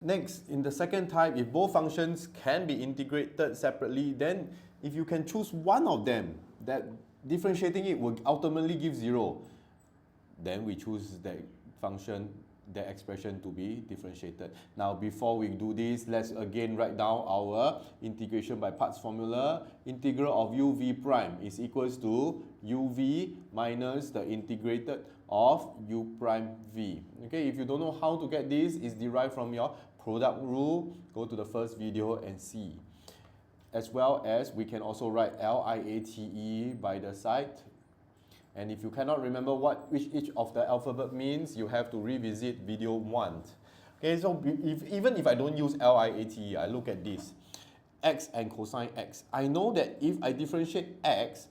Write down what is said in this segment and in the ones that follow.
Next, in the second type, if both functions can be integrated separately, then if you can choose one of them, that differentiating it will ultimately give 0, then we choose that function, that expression to be differentiated. Now, before we do this, let's again write down our integration by parts formula. Integral of uv prime is equals to uv minus the integrated of u prime v. Okay, if you don't know how to get this, it's derived from your product rule. Go to the first video and see. As well as we can also write LIATE by the side. And if you cannot remember which each of the alphabet means, you have to revisit video 1. Okay, so even if I don't use LIATE, I look at this. X and cosine x. I know that if I differentiate x,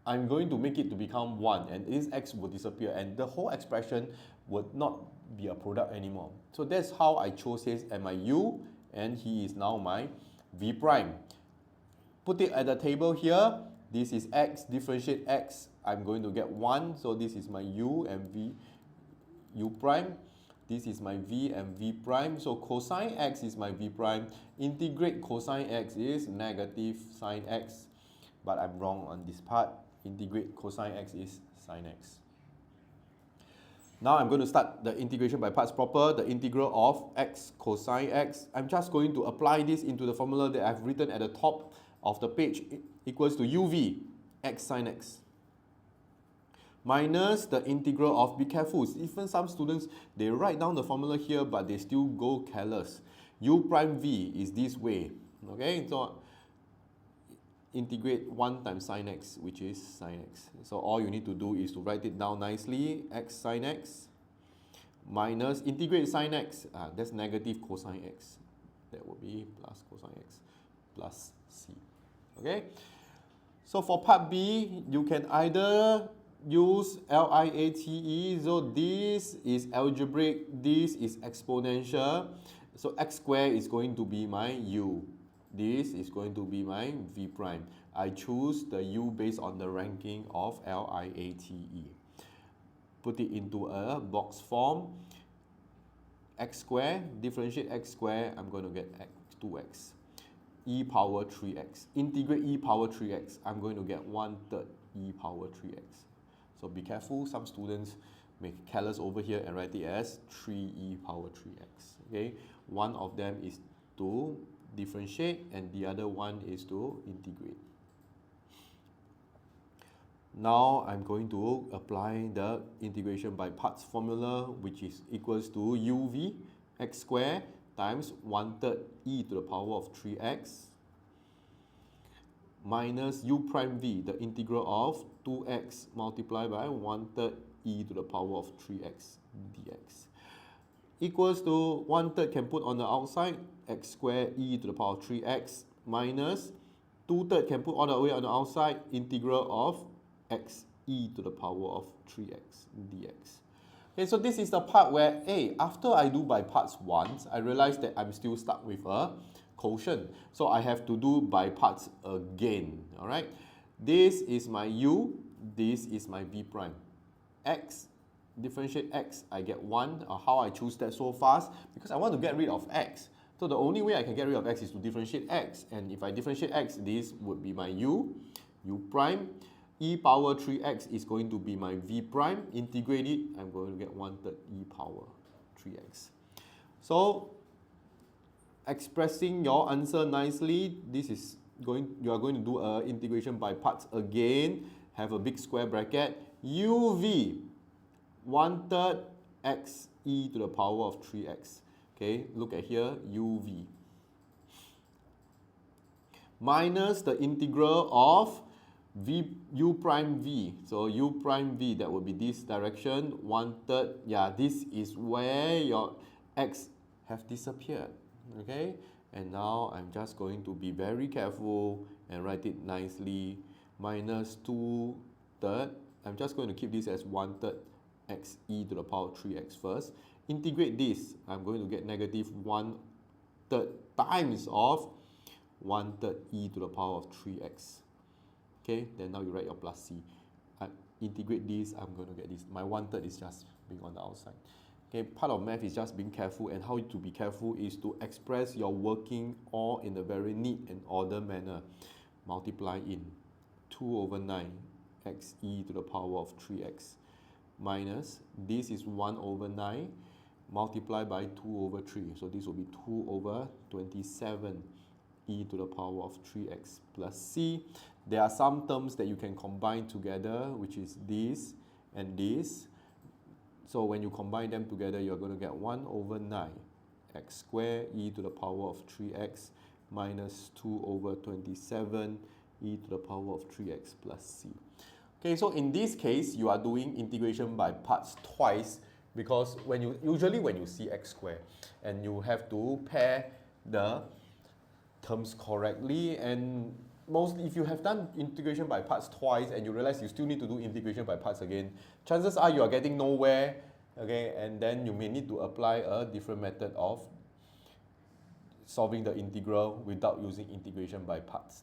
I'm going to make it to become 1, and this x will disappear, and the whole expression would not be a product anymore. So that's how I chose his as my u, and he is now my v prime. Put it at the table here. This is x, differentiate x, I'm going to get 1, so this is my u and v, u prime. This is my v and v prime, so cosine x is my v prime. Integrate cosine x is negative sine x, but I'm wrong on this part. Integrate cosine x is sine x. Now I'm going to start the integration by parts proper, the integral of x cosine x. I'm just going to apply this into the formula that I've written at the top of the page, equals to uv, x sine x, minus the integral of, be careful, even some students, they write down the formula here, but they still go careless. U prime v is this way, okay? So integrate 1 times sine x, which is sine x. So all you need to do is to write it down nicely, x sine x, minus, integrate sine x, that's negative cosine x. That would be plus cosine x, plus c, okay? So for part B, you can either use LIATE, so this is algebraic, this is exponential, so x squared is going to be my u, this is going to be my v prime. I choose the u based on the ranking of LIATE. Put it into a box form, x squared, differentiate x squared, I'm going to get 2x. E power 3x. Integrate e power 3x. I'm going to get 1/3 e power 3x. So be careful, some students make careless over here and write it as 3e power 3x. Okay, one of them is to differentiate and the other one is to integrate. Now I'm going to apply the integration by parts formula, which is equals to uv x squared times 1/3 e to the power of 3x minus u prime v, the integral of 2x multiplied by 1/3 e to the power of 3x dx, equals to 1/3 can put on the outside, x squared e to the power of 3x minus 2/3 can put all the way on the outside, integral of x e to the power of 3x dx. Okay, so this is the part where, after I do by parts once, I realize that I'm still stuck with a quotient. So I have to do by parts again, all right? This is my u, this is my v prime. X, differentiate x, I get 1. How I choose that so fast? Because I want to get rid of x. So the only way I can get rid of x is to differentiate x. And if I differentiate x, this would be my u prime. E power 3x is going to be my v prime. Integrate it, I'm going to get 1/3 e power 3x. So expressing your answer nicely, this is you are going to do an integration by parts again. Have a big square bracket. uv 1/3 x e to the power of 3x. Okay, look at here, uv minus the integral of u prime v. So u prime v, that would be this direction, 1/3. Yeah, this is where your x have disappeared. Okay, and now I'm just going to be very careful and write it nicely. Minus 2/3. I'm just going to keep this as 1/3 x e to the power of 3x first. Integrate this, I'm going to get negative 1/3 times of 1/3 e to the power of 3x. Okay, then now you write your plus c. I integrate this, I'm going to get this. My 1/3 is just being on the outside. Okay, part of math is just being careful, and how to be careful is to express your working all in a very neat and order manner. Multiply in 2 over 9 x e to the power of 3x minus this is 1 over 9 multiplied by 2 over 3. So this will be 2 over 27 e to the power of 3x plus c. There are some terms that you can combine together, which is this and this. So when you combine them together, you're going to get 1 over 9 x squared e to the power of 3x minus 2 over 27 e to the power of 3x plus c. Okay, so in this case, you are doing integration by parts twice, because usually when you see x squared and you have to pair the terms correctly, and mostly if you have done integration by parts twice and you realize you still need to do integration by parts again, chances are you are getting nowhere, okay, and then you may need to apply a different method of solving the integral without using integration by parts.